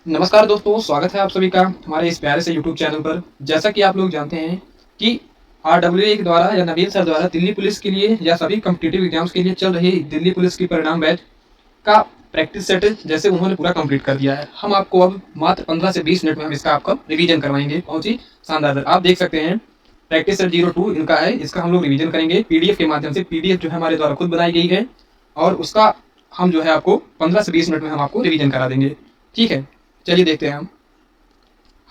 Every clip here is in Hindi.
नमस्कार दोस्तों, स्वागत है आप सभी का हमारे इस प्यारे से यूट्यूब चैनल पर। जैसा कि आप लोग जानते हैं कि RWA के द्वारा या नवीन सर द्वारा दिल्ली पुलिस के लिए या सभी कॉम्पिटिटिव एग्जाम्स के लिए चल रही दिल्ली पुलिस की परिणाम बैच का प्रैक्टिस सेट जैसे उन्होंने पूरा कंप्लीट कर दिया है। हम आपको अब मात्र 15 से 20 मिनट में हम इसका आपका रिवीजन करवाएंगे। बहुत ही शानदार। आप देख सकते हैं प्रैक्टिस सेट 02 इनका है, इसका हम लोग रिवीजन करेंगे पीडीएफ के माध्यम से। पीडीएफ जो है हमारे द्वारा खुद बनाई गई है और उसका हम जो है आपको 15 से 20 मिनट में हम आपको रिवीजन करा देंगे। ठीक है, चलिए देखते हैं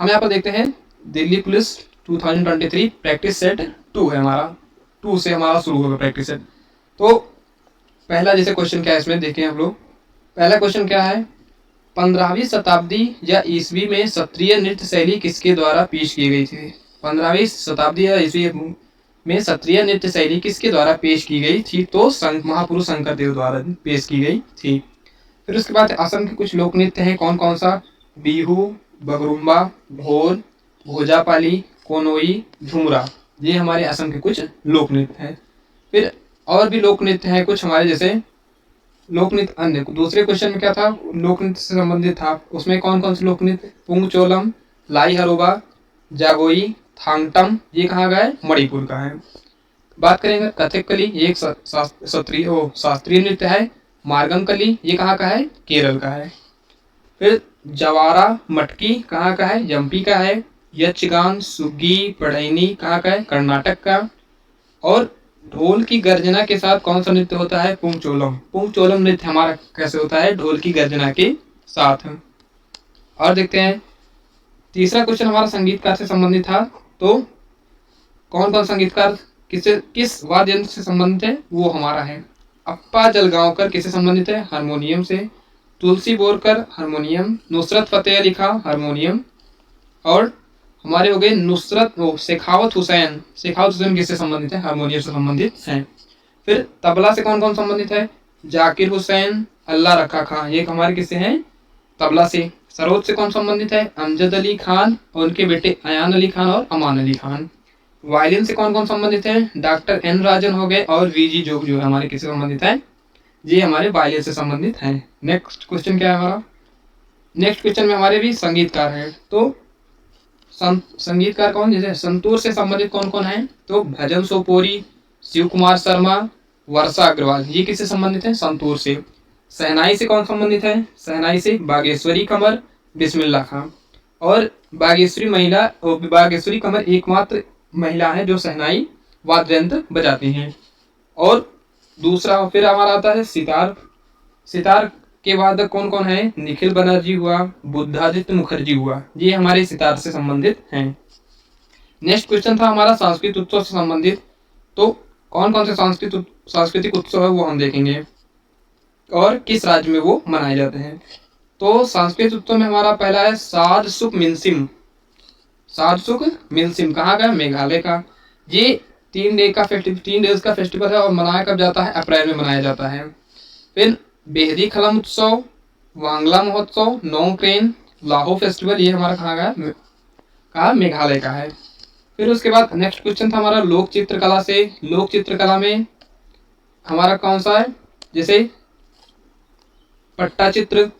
हम यहाँ पर देखते हैं दिल्ली पुलिस 2023 प्रैक्टिस सेट 2 है हमारा। 2 से हमारा शुरू होगा प्रैक्टिस सेट। तो पहला जैसे क्वेश्चन क्या है इसमें देखें हम लोग। पहला क्वेश्चन क्या है, 15वीं शताब्दी या ईस्वी में क्षत्रिय नृत्य शैली किसके द्वारा पेश की गई थी। 15वीं शताब्दी या ईस्वी में क्षत्रिय नृत्य शैली किसके द्वारा पेश की गई थी। तो महापुरुष शंकर देव द्वारा पेश की गई थी। फिर उसके बाद असम के कुछ लोक नृत्य हैं, कौन कौन सा, बिहू, बगरुम्बा, भोर, भोजापाली, कोनोई, झुमरा। ये हमारे असम के कुछ लोक नृत्य हैं। फिर और भी लोक नृत्य हैं कुछ हमारे, जैसे लोक नृत्य अन्य दूसरे क्वेश्चन में क्या था, लोक नृत्य से संबंधित था। उसमें कौन कौन से लोक नृत्य, पुंगचोलम, लाई हरोबा, जागोई, थांगटम, ये कहाँ का है, मणिपुर का है। बात करेंगे कथकली, ये एक शास्त्रीय नृत्य है। मार्गम ये कहाँ का है, केरल का है। फिर जवारा मटकी कहाँ का है, एमपी का है। यक्षगान सुग्गी पढ़ैनी कहाँ का है, कर्नाटक का। और ढोल की गर्जना के साथ कौन सा नृत्य होता है, पुंगचोलम। पुंगचोलम नृत्य हमारा कैसे होता है, ढोल की गर्जना के साथ। और देखते हैं तीसरा क्वेश्चन हमारा संगीतकार से संबंधित था। तो कौन कौन संगीतकार किस वाद्य यंत्र से संबंधित है, वो हमारा है। अप्पा जलगांवकर किससे संबंधित है, हारमोनियम से। तुलसी बोरकर हारमोनियम, नुसरत फतेह अली खां हारमोनियम। और हमारे हो गए शेखावत हुसैन किससे संबंधित है, हारमोनियम से संबंधित हैं। फिर तबला से कौन कौन संबंधित है, जाकिर हुसैन, अल्लाह रखा खां, ये हमारे किससे हैं, तबला से। सरोद से कौन संबंधित है, अमजद अली खान और उनके बेटे अयान अली खान और अमान अली खान। वायलिन से कौन कौन संबंधित है, डॉक्टर एन राजन हो गए और वीजी जोग जो है हमारे किससे संबंधित है, ये हमारे वायलिन से संबंधित हैं। नेक्स्ट क्वेश्चन क्या है हमारा, नेक्स्ट क्वेश्चन में हमारे भी संगीतकार है। तो संगीतकार कौन, जैसे संतूर से संबंधित कौन कौन है, तो भजन सोपोरी, शिव कुमार शर्मा, वर्षा अग्रवाल, ये किससे संबंधित है, संतूर से। सहनाई से कौन संबंधित है, सहनाई से बागेश्वरी कमर, बिस्मिल्लाह खां। और बागेश्वरी कमर एकमात्र महिला है जो सहनाई वाद्य यंत्र बजाती हैं। और दूसरा फिर हमारा आता है सितार। सितार के वादक कौन कौन है, निखिल बनर्जी हुआ, बुद्धादित्य मुखर्जी हुआ, ये हमारे सितार से संबंधित हैं। नेक्स्ट क्वेश्चन था हमारा सांस्कृतिक उत्सव से संबंधित। तो कौन कौन से सांस्कृतिक उत्सव है वो हम देखेंगे और किस राज्य में वो मनाए जाते हैं। तो सांस्कृतिक उत्सव में हमारा पहला है सादसुक मिनसिम। सादसुक मिनसिम कहाँ का है, मेघालय का। ये 3 डेज का फेस्टिवल है और मनाया कब जाता है, अप्रैल में मनाया जाता है। फिर बेहदी खलम उत्सव, वांगला महोत्सव, नोंगक्रेन, लाहो फेस्टिवल, ये हमारा कहाँ मेघालय का है। फिर उसके बाद नेक्स्ट क्वेश्चन था हमारा लोक चित्रकला से। लोक चित्रकला में हमारा कौन सा है, जैसे पट्टाचित्र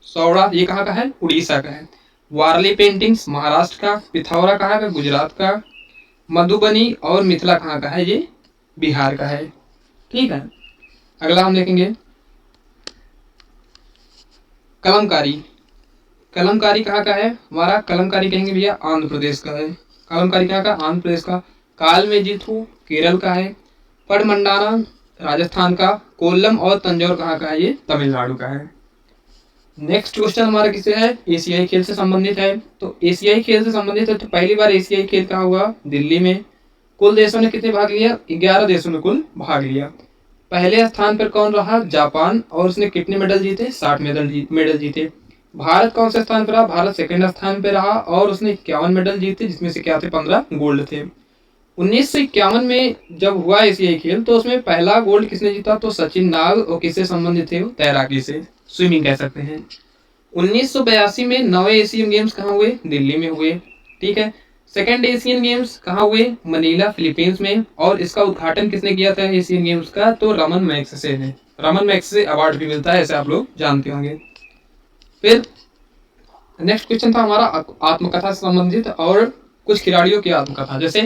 सौड़ा, ये कहाँ का है, उड़ीसा का है। वारली पेंटिंग्स महाराष्ट्र का। पिथौरा कहाँ का, गुजरात का। मधुबनी और मिथिला कहाँ का है, ये बिहार का है। ठीक है, अगला हम देखेंगे कलमकारी। कलमकारी कहाँ का है हमारा, कलमकारी कहेंगे भैया आंध्र प्रदेश का है। कलमकारी कहाँ का, आंध्र प्रदेश का। काल में जीतू केरल का है। पड़मंडाना राजस्थान का। कोल्लम और तंजौर कहाँ का है, ये तमिलनाडु का है। नेक्स्ट क्वेश्चन हमारा किससे है, एशियाई खेल से संबंधित है। तो एशियाई खेल से संबंधित है तो पहली बार एशियाई खेल कहाँ हुआ, दिल्ली में। कुल देशों ने कितने भाग लिया, 11 देशों ने कुल भाग लिया। पहले स्थान पर कौन रहा, जापान, और उसने कितने मेडल जीते, 60 मेडल जीते। भारत कौन से स्थान पर रहा, भारत सेकंड स्थान पर रहा और उसने 51 मेडल जीते, जिसमें से क्या थे, 15 गोल्ड थे। 1951 में जब हुआ एशियाई खेल तो उसमें पहला गोल्ड किसने जीता, तो सचिन नाग, और किससे संबंधित थे, तैराकी से, स्विमिंग कह सकते हैं। 1982 में 9वें एशियन गेम्स कहाँ हुए, दिल्ली में हुए। ठीक है, सेकेंड एशियन गेम्स कहाँ हुए, मनीला फिलीपींस में। और इसका उद्घाटन किसने किया था एशियन गेम्स का, तो रमन मैग्सेसे ने। रमन मैग्सेसे अवार्ड भी मिलता है, ऐसे आप लोग जानते होंगे। फिर नेक्स्ट क्वेश्चन था हमारा आत्मकथा से संबंधित और कुछ खिलाड़ियों की आत्मकथा, जैसे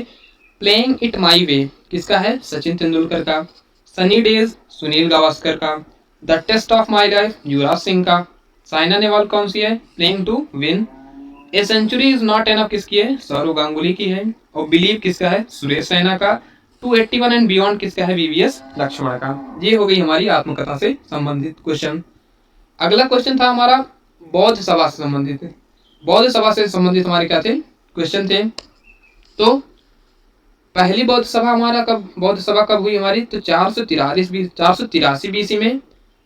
प्लेइंग इट माई वे किसका है, सचिन तेंदुलकर का। सनी डेज सुनील गावस्कर का। The test of my life Yuvraj Singh का। साइना नेहवाल कौन सी है, playing to win. A century is not enough किसकी है, सौरव गांगुली की है। और बिलीव किसका है, सुरेश रैना का। 281 एंड बियॉन्ड किसका है, वीवीएस लक्ष्मण का। ये हो गई हमारी आत्मकथा से संबंधित क्वेश्चन। अगला क्वेश्चन था हमारा बौद्ध सभा से संबंधित। बौद्ध सभा से संबंधित हमारे क्या थे क्वेश्चन थे। तो पहली बौद्ध सभा कब हुई हमारी, तो 483 बीसी में।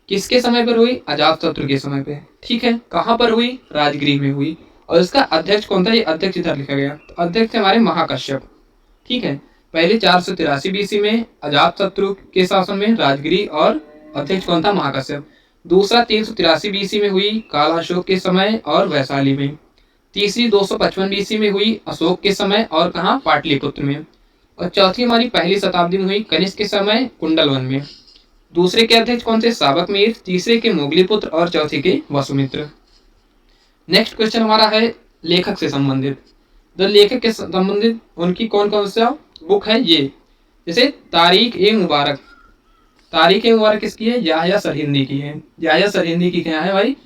किसके समय पर हुई, अजातशत्रु के समय पे। ठीक है, कहाँ पर हुई, राजगृह में हुई। और इसका अध्यक्ष कौन था, ये अध्यक्ष इधर लिखा गया, तो अध्यक्ष थे हमारे महाकश्यप। ठीक है, पहले 483 बीसी में अजातशत्रु के शासन में राजगृह, और अध्यक्ष कौन था, महाकश्यप। दूसरा 383 बीसी में हुई कालाशोक के समय और वैशाली में। तीसरी 255 बीसी में हुई अशोक के समय और कहाँ, पाटलिपुत्र में। और चौथी हमारी पहली शताब्दी में हुई कनिष्क के समय कुंडलवन में। दूसरे के अध्यक्ष कौन थे, साबक मीर। तीसरे के मोगलीपुत्र और चौथे के वसुमित्र। नेक्स्ट क्वेश्चन हमारा है लेखक से संबंधित। द लेखक के संबंधित उनकी कौन कौन सा बुक है ये, जैसे तारीख ए मुबारक। तारीख ए मुबारक किसकी है, याह्या सरहिंदी की है। याह्या सरहिंदी की क्या है भाई,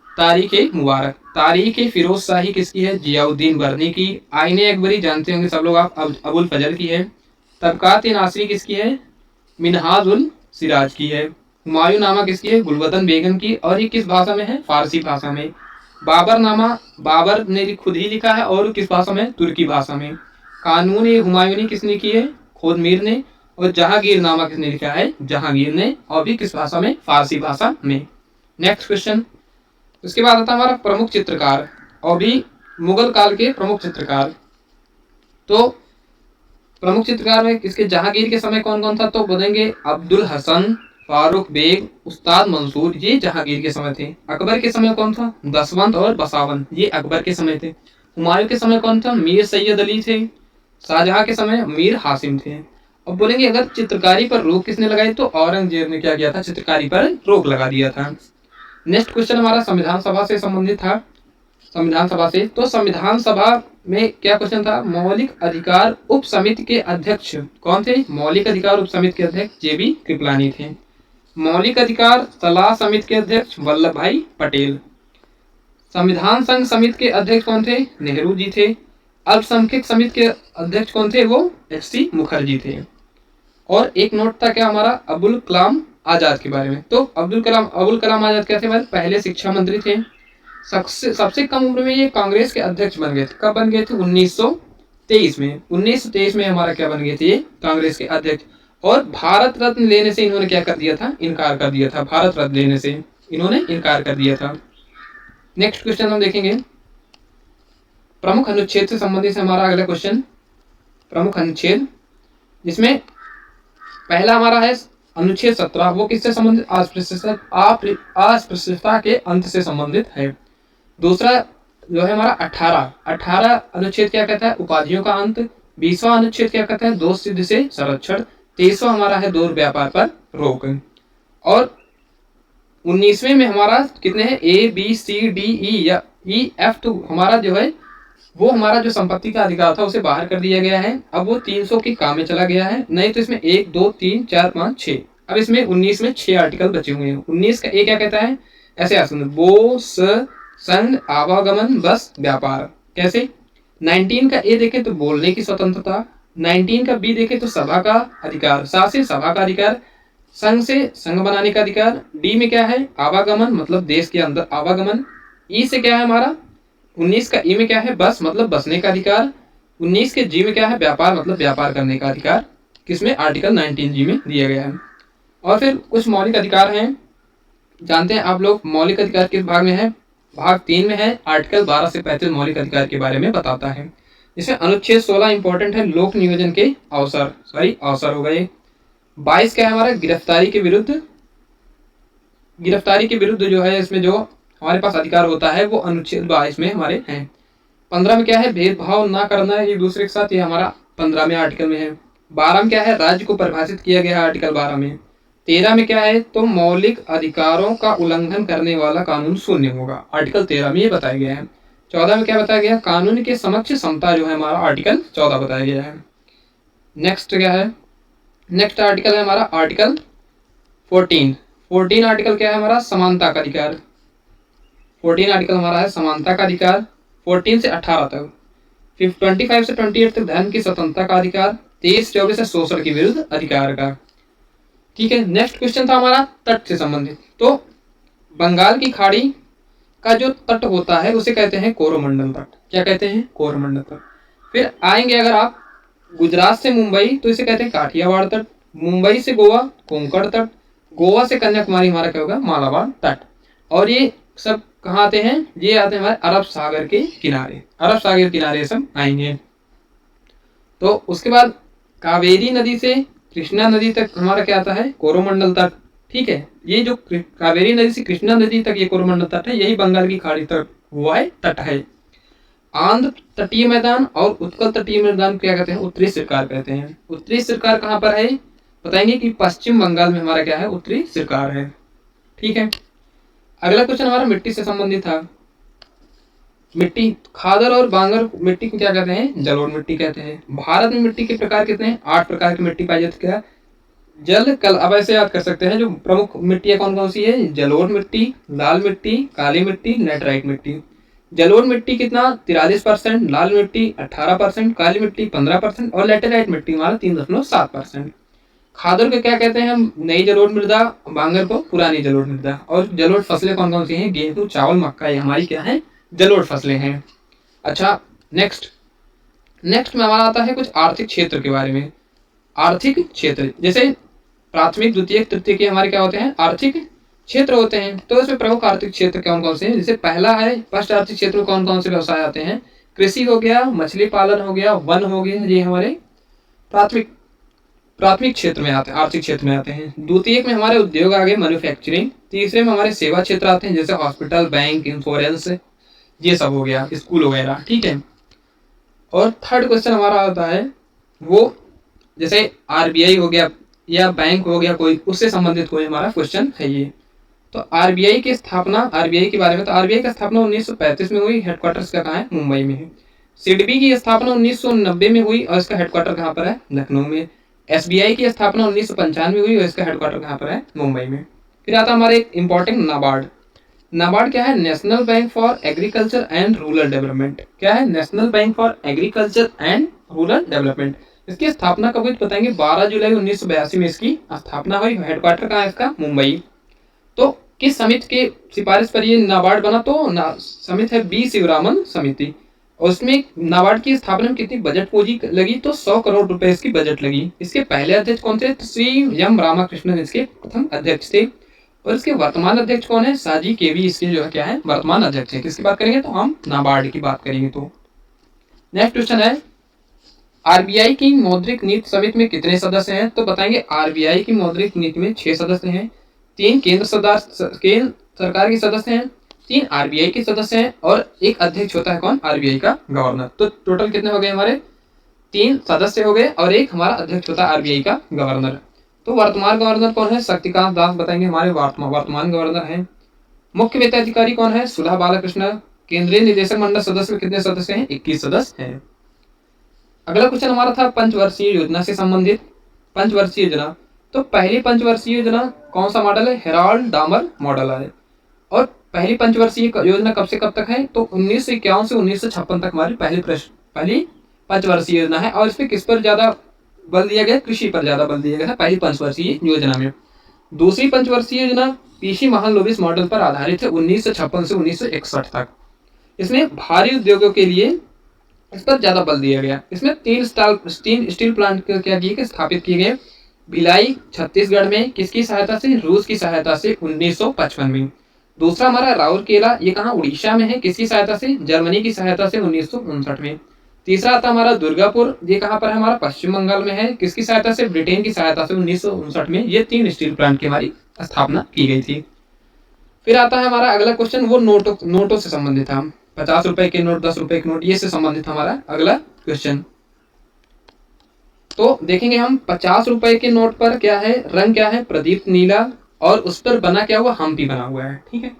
तारीख ए मुबारक। तारीख ए फिरोज शाही किसकी है, जियाउद्दीन बरनी की। आईने अकबरी जानते होंगे सब लोग आप, अबुल फजल की है। तबकात नासरी किसकी है, मिनहाजुल सिराज की है। हुमायूं नामा किसकी है, गुलबदन बेगम की। और ये किस भाषा में है, फारसी भाषा में। बाबर नामा बाबर ने खुद ही लिखा है, और किस भाषा में, तुर्की भाषा में। कानून ए हुमायूनी किसने की है, खुद मीर ने। और जहांगीर नामा किसने लिखा है, जहांगीर ने, और भी किस भाषा में, फारसी भाषा में। नेक्स्ट क्वेश्चन, उसके बाद आता हमारा प्रमुख चित्रकार, और भी मुगल काल के प्रमुख चित्रकार। तो प्रमुख चित्रकार में किसके, जहांगीर के समय कौन कौन था, तो बोलेंगे अब्दुल हसन, फारूक बेग, उस्ताद मंसूर, ये जहांगीर के समय थे। अकबर के समय कौन था, दसवंत और बसावन, ये अकबर के समय थे। हुमायूं के समय कौन था, मीर सैयद अली थे। शाहजहां के समय मीर हासिम थे। अब बोलेंगे अगर चित्रकारी पर रोक किसने लगाई, तो औरंगजेब ने क्या किया था, चित्रकारी पर रोक लगा दिया था। नेक्स्ट क्वेश्चन हमारा संविधान सभा से संबंधित था। संविधान सभा से, तो संविधान सभा में क्या क्वेश्चन था, मौलिक अधिकार उप समिति के अध्यक्ष कौन थे, मौलिक अधिकार उप समिति के अध्यक्ष जेबी कृपलानी थे। मौलिक अधिकार सलाह समिति के अध्यक्ष वल्लभ भाई पटेल। संविधान संघ समिति के अध्यक्ष कौन थे, नेहरू जी थे। अल्पसंख्यक समिति के अध्यक्ष कौन थे, वो एच.सी. मुखर्जी थे। और एक नोट था क्या हमारा, अबुल कलाम आजाद के बारे में। तो अबुल कलाम आजाद क्या थे, पहले शिक्षा मंत्री थे। सबसे कम उम्र में ये कांग्रेस के अध्यक्ष बन गए थे। कब बन गए थे, 1923 में। 1923 में हमारा क्या बन गए थे, ये कांग्रेस के अध्यक्ष। और भारत रत्न लेने से इन्होंने क्या कर दिया था, इनकार कर दिया था। भारत रत्न लेने से इन्होंने इनकार कर दिया था। नेक्स्ट क्वेश्चन हम देखेंगे प्रमुख अनुच्छेद से संबंधित हमारा अगला क्वेश्चन, प्रमुख अनुच्छेद, जिसमें पहला हमारा है अनुच्छेद 17। वो किससे संबंधित, अस्पृश्यता के अंत से संबंधित है। दूसरा जो है हमारा 18 अनुच्छेद क्या कहता है, उपाधियों का अंत। 20वां अनुच्छेद क्या कहता है, दोष सिद्ध से संरक्षण। 23वां हमारा है दुर्व्यापार पर रोक। और 19वें में हमारा कितने हैं, ABCDE या EF, तो हमारा जो है वो हमारा जो संपत्ति का अधिकार था उसे बाहर कर दिया गया है। अब वो 300 की काम में चला गया है। नहीं तो इसमें 1 2 3 4 5 6, अब इसमें 19 में 6 आर्टिकल बचे हुए हैं। 19 का ए क्या कहता है, ऐसे आसन बो संघ आवागमन बस व्यापार। कैसे, 19 का ए देखें तो बोलने की स्वतंत्रता। 19 का बी देखें तो सभा का अधिकार, सा से सभा का अधिकार, संघ से संघ बनाने का अधिकार। डी में क्या है, आवागमन मतलब देश के अंदर आवागमन। ई से क्या है हमारा, 19 का ई में क्या है, बस मतलब बसने का अधिकार। 19 के जी में क्या है, व्यापार मतलब व्यापार करने का अधिकार। किसमें, आर्टिकल 19 जी में दिया गया है। और फिर कुछ मौलिक अधिकार हैं, जानते हैं आप लोग मौलिक अधिकार किस भाग में है, भाग 3 में है। आर्टिकल 12 से 35 मौलिक अधिकार के बारे में बताता है। इसमें अनुच्छेद 16 इंपॉर्टेंट है, लोक नियोजन के अवसर हो गए। 22 क्या है हमारा, गिरफ्तारी के विरुद्ध जो है, इसमें जो हमारे पास अधिकार होता है वो अनुच्छेद 22 में हमारे हैं। 15 में क्या है, भेदभाव ना करना एक दूसरे के साथ, ये हमारा 15वें आर्टिकल में है। 12 में क्या है, राज्य को परिभाषित किया गया है आर्टिकल 12 में। 13 में क्या है, तो मौलिक अधिकारों का उल्लंघन करने वाला कानून शून्य होगा, आर्टिकल 13 में ये बताया गया है। 14 में क्या बताया गया, कानून के समक्ष समता जो है हमारा आर्टिकल 14 बताया गया है। नेक्स्ट क्या है, नेक्स्ट आर्टिकल है हमारा आर्टिकल 14 आर्टिकल क्या है हमारा, समानता का अधिकार। 14 आर्टिकल हमारा है समानता का अधिकार। 14 से 18 तक, 25 से 28 तक धर्म की स्वतंत्रता का अधिकार। 23-24 से शोषण के विरुद्ध अधिकार का। ठीक है, नेक्स्ट क्वेश्चन था हमारा तट से संबंधित। तो बंगाल की खाड़ी का जो तट होता है उसे कहते हैं कोरोमंडल तट। क्या कहते हैं, कोरोमंडल तट। फिर आएंगे अगर आप गुजरात से मुंबई तो इसे कहते हैं काठियावाड़ तट। मुंबई से गोवा कोंकण तट। गोवा से कन्याकुमारी हमारा क्या होगा, मालाबार तट। और ये सब कहाँ आते हैं, ये आते हैं हमारे अरब सागर के किनारे। अरब सागर के किनारे सब आएंगे। तो उसके बाद कावेरी नदी से कृष्णा नदी तक हमारा क्या आता है, कोरोमंडल तट। ठीक है, ये जो कावेरी नदी से कृष्णा नदी तक ये कोरोमंडल तट है, यही बंगाल की खाड़ी तक हुआ है तट है। आंध्र तटीय मैदान और उत्कल तटीय मैदान क्या कहते हैं, उत्तरी सरकार कहते हैं। उत्तरी सरकार कहाँ पर है, बताएंगे कि पश्चिम बंगाल में हमारा क्या है, उत्तरी सरकार है। ठीक है, अगला क्वेश्चन हमारा मिट्टी से संबंधित था। मिट्टी, खादर और बांगर मिट्टी को क्या कहते हैं, जलोढ़ मिट्टी कहते हैं। भारत में मिट्टी के प्रकार कितने हैं, 8 प्रकार की मिट्टी पाई जाती है। जल कल, अब ऐसे याद कर सकते हैं जो प्रमुख मिट्टियां कौन कौन सी है, जलोढ़ मिट्टी, लाल मिट्टी, काली मिट्टी, लेटराइट मिट्टी। जलोढ़ मिट्टी कितना, 43%, लाल मिट्टी 18%, काली मिट्टी 15% और लेटेराइट मिट्टी हमारा 3.7%। खादर को क्या कहते हैं हम, नई जलोढ़ मृदा, बांगर को पुरानी जलोढ़ मृदा। और जलोढ़ फसलें कौन कौन सी हैं, गेहूं, चावल, मक्का, ये हमारी क्या है, जलोढ़ फसलें हैं। अच्छा, नेक्स्ट में हमारा आता है कुछ आर्थिक क्षेत्र के बारे में। आर्थिक क्षेत्र जैसे प्राथमिक, द्वितीयक, तृतीयक के हमारे क्या होते हैं, आर्थिक क्षेत्र होते हैं। तो इसमें प्रमुख आर्थिक क्षेत्र कौन कौन से हैं, जैसे पहला है फर्स्ट आर्थिक क्षेत्र में कौन कौन से व्यवसाय आते हैं, कृषि हो गया, मछली पालन हो गया, वन हो गया, ये हमारे प्राथमिक क्षेत्र में आते हैं, आर्थिक क्षेत्र में आते हैं। द्वितीयक में हमारे उद्योग आ गए, मैन्युफैक्चरिंग। तीसरे में हमारे सेवा क्षेत्र आते हैं, जैसे हॉस्पिटल, बैंक, इंश्योरेंस, ये सब हो गया, स्कूल वगैरह। ठीक है, और थर्ड क्वेश्चन हमारा आता है वो जैसे आरबीआई हो गया या बैंक हो गया कोई, उससे संबंधित कोई हमारा क्वेश्चन है ये। तो आरबीआई की स्थापना, आरबीआई के बारे में, तो आरबीआई की स्थापना 1935 में हुई, हेडक्वार्टर्स का कहाँ है, मुंबई में है। सिडबी की स्थापना 1990 में हुई और इसका हेडक्वार्टर कहाँ पर है, लखनऊ में। एसबीआई की स्थापना 1995 में हुई और इसका हेडक्वार्टर कहाँ पर है, मुंबई में। फिर आता हमारे एक इंपॉर्टेंट नाबार्ड। नाबार्ड क्या है, national bank for agriculture and rural development. क्या है, national bank for agriculture and rural development. इसकी स्थापना कब हुई बताएंगे, 12 जुलाई 1982 में इसकी स्थापना हुई। हेडक्वार्टर कहाँ है इसका, मुंबई। तो किस समिति के सिफारिश पर ये नाबार्ड बना, तो समिति है बी शिवरामन समिति। और उसमें नाबार्ड की स्थापना में कितनी बजट पूंजी लगी, तो 100 करोड़ रुपए इसकी बजट लगी। इसके पहले अध्यक्ष कौन थे, श्री एम रामाकृष्णन इसके प्रथम अध्यक्ष थे। और इसके वर्तमान अध्यक्ष कौन है, साजी केवी इसके जो है क्या है, वर्तमान अध्यक्ष है। किसकी बात करेंगे, तो हम नाबार्ड की बात करेंगे। तो नेक्स्ट क्वेश्चन है, आरबीआई की मौद्रिक नीति समिति में कितने सदस्य हैं, तो बताएंगे आरबीआई की मौद्रिक नीति में 6 सदस्य हैं। 3 केंद्र सरकार के सदस्य हैं, 3 आरबीआई के सदस्य हैं और एक अध्यक्ष होता है कौन, आरबीआई का गवर्नर। तो टोटल कितने हो गए हमारे, 3 सदस्य हो गए और एक हमारा अध्यक्ष होता है आरबीआई का गवर्नर। तो वर्तमान गवर्नर कौन है, शक्तिकांत दास बताएंगे हमारे वर्तमान गवर्नर हैं। मुख्य वित्त अधिकारी कौन है, सुधा बालकृष्ण। केंद्रीय निदेशक मंडल सदस्य कितने सदस्य हैं, 21 सदस्य हैं। अगला क्वेश्चन हमारा था पंचवर्षीय योजना से संबंधित। पंचवर्षीय योजना, तो पहली पंचवर्षीय योजना कौन सा मॉडल है, हेराल्ड डामर मॉडल है। और पहली पंचवर्षीय योजना कब से कब तक है, तो 1951 से 1956 तक हमारी पहली पंचवर्षीय योजना है। और इस पर किस पर ज्यादा बल दिया गया, कृषि पर ज्यादा बल दिया गया है पहली पंचवर्षीय योजना में। दूसरी पंचवर्षीय योजना पीसी महालनोबिस मॉडल पर आधारित है, 1956 से 1961 तक। इसमें भारी उद्योगों के लिए इस पर ज्यादा बल दिया गया। इसमें 3 स्टील प्लांट क्या किए गए, स्थापित किए गए। भिलाई छत्तीसगढ़ में, किसकी सहायता से, रूस की सहायता से 1955 में। दूसरा हमारा राउरकेला, ये कहाँ, उड़ीसा में है, किसकी सहायता से, जर्मनी की सहायता से 1959 में। तीसरा आता हमारा दुर्गापुर, ये कहाँ पर है, हमारा पश्चिम बंगाल में है, किसकी सहायता से, ब्रिटेन की सहायता से 1959 में। ये 3 स्टील प्लांट की हमारी स्थापना की गई थी। फिर आता है हमारा अगला क्वेश्चन, वो नोटों से संबंधित था। 50 रुपए के नोट, 10 रुपए के नोट, ये से संबंधित हमारा अगला क्वेश्चन। तो देखेंगे हम 50 रुपए के नोट पर क्या है, रंग क्या है, प्रदीप नीला, और उस पर बना क्या हुआ, हम्पी बना हुआ है। ठीक है।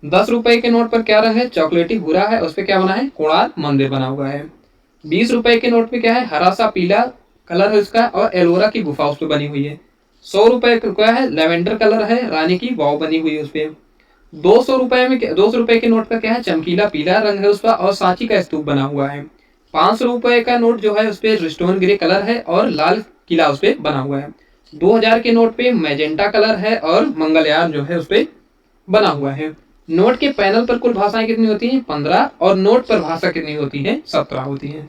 10 रुपए के नोट पर क्या रंग है, चॉकलेटी भूरा है, उस पर क्या बना है, कोणार्क मंदिर बना हुआ है। 20 रुपए के नोट पे क्या है, हरा सा पीला कलर है उसका, और एलोरा की गुफा उस पर बनी हुई है। 100 रुपए का है, लेवेंडर कलर है, रानी की वाव बनी हुई है उस पर। 200 रुपए में 200 रुपए के नोट पर क्या है, चमकीला पीला रंग है उसका, और सांची का स्तूप बना हुआ है। 500 रुपए का नोट जो है उस पर स्टोन ग्रे कलर है और लाल किला उस पर बना हुआ है। 2000 के नोट पे मैजेंटा कलर है और मंगलयान जो है उस पर बना हुआ है। नोट के पैनल पर कुल भाषाएं कितनी होती हैं, 15, और नोट पर भाषा कितनी होती है, 17 होती है।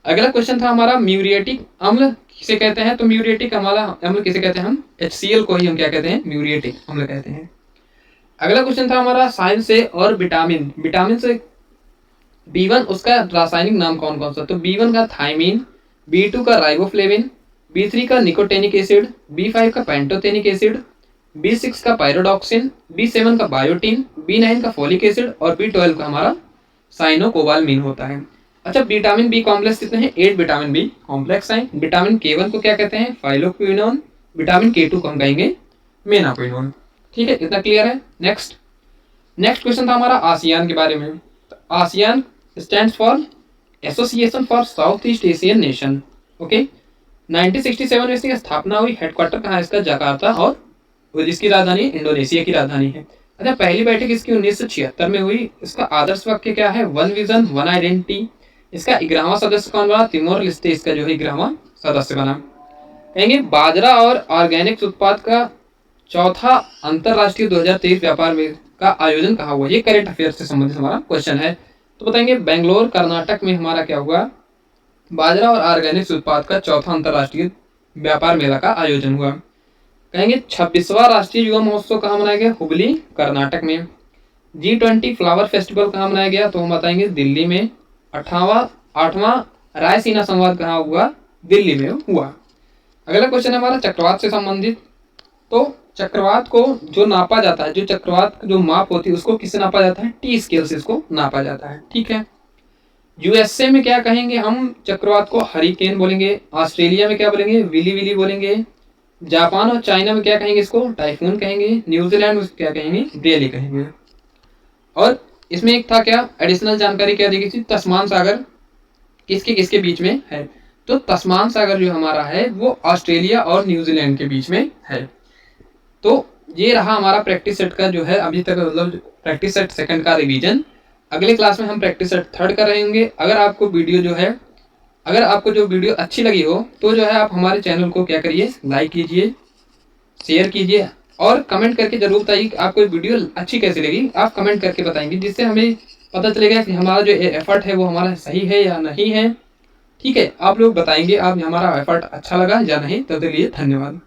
अगला क्वेश्चन था हमारा, म्यूरिएटिक अम्ल किसे कहते हैं, तो म्यूरिएटिक अम्ल किसे कहते हैं, हम HCl को ही हम क्या कहते हैं, म्यूरिएटिक अम्ल कहते हैं। अगला क्वेश्चन था हमारा, साइंस से और विटामिन से B1 उसका रासायनिक नाम कौन कौन सा, तो B1 का थायमीन, B2 का राइबोफ्लेविन, B3 का निकोटेनिक एसिड, B5 का पेंटोथेनिक एसिड, B6 का पायरोडॉक्सिन, B7 का बायोटीन, B9 का फोलिक एसिड, और B12 का हमारा साइनोकोबालमीन होता है। अच्छा, विटामिन बी कॉम्प्लेक्स कितने हैं, 8 विटामिन बी कॉम्प्लेक्स हैं। विटामिन K1 को क्या कहते हैं, फाइलोक्विनोन। विटामिन K2 को हम कहेंगे मेनाक्विनोन। ठीक है, इतना क्लियर है। नेक्स्ट क्वेश्चन था हमारा आसियान के बारे में। तो ASEAN stands for association for south east Asian nation. Okay, 1967 में इसकी स्थापना हुई। हेडक्वार्टर कहाँ है इसका, जकार्ता, और जिसकी राजधानी इंडोनेशिया की राजधानी है। अच्छा, पहली बैठक इसकी 1976 में हुई। इसका आदर्श वाक्य क्या है, वन विजन वन आइडेंटिटी। इसका 11वां सदस्य कौन बना, तिमोर लेस्टे इसका जो है 11वां सदस्य बना। कहेंगे बाजरा और ऑर्गेनिक्स उत्पाद का चौथा अंतरराष्ट्रीय 2023 व्यापार मेले का आयोजन कहाँ हुआ, ये करेंट अफेयर से संबंधित हमारा क्वेश्चन है। तो बताएंगे बेंगलोर कर्नाटक में हमारा क्या हुआ, बाजरा और ऑर्गेनिक्स उत्पाद का चौथा अंतरराष्ट्रीय व्यापार मेला का आयोजन हुआ। कहेंगे 26वां राष्ट्रीय युवा महोत्सव कहाँ मनाया गया, हुबली कर्नाटक में। G20 फ्लावर फेस्टिवल कहाँ मनाया गया, तो हम बताएंगे दिल्ली में। 8वां रायसीना संवाद कहाँ हुआ, दिल्ली में हुआ। अगला क्वेश्चन है हमारा चक्रवात से संबंधित। तो चक्रवात को जो नापा जाता है, जो चक्रवात जो माप होती है उसको किससे नापा जाता है, टी स्केल से इसको नापा जाता है। ठीक है। USA में क्या कहेंगे हम, चक्रवात को हरिकेन बोलेंगे। ऑस्ट्रेलिया में क्या बोलेंगे, विली विली बोलेंगे। जापान और चाइना में क्या कहेंगे, इसको टाइफून कहेंगे। न्यूजीलैंड में क्या कहेंगे, ब्रेली कहेंगे। और इसमें एक था क्या एडिशनल जानकारी क्या दी गई थी, तस्मान सागर किसके किसके बीच में है, तो तस्मान सागर जो हमारा है वो ऑस्ट्रेलिया और न्यूजीलैंड के बीच में है। तो ये रहा हमारा प्रैक्टिस सेट का जो है अभी तक, मतलब प्रैक्टिस सेट सेकंड का रिवीजन। अगले क्लास में हम प्रैक्टिस सेट थर्ड कर रहे होंगे। अगर आपको जो वीडियो अच्छी लगी हो तो जो है आप हमारे चैनल को क्या करिए, लाइक कीजिए, शेयर कीजिए, और कमेंट करके जरूर बताइए कि आपको वीडियो अच्छी कैसी लगी। आप कमेंट करके बताएंगे, जिससे हमें पता चलेगा कि हमारा जो एफर्ट है वो हमारा सही है या नहीं है। ठीक है, आप लोग बताएंगे आप हमारा एफर्ट अच्छा लगा या नहीं। तब तक के लिए धन्यवाद।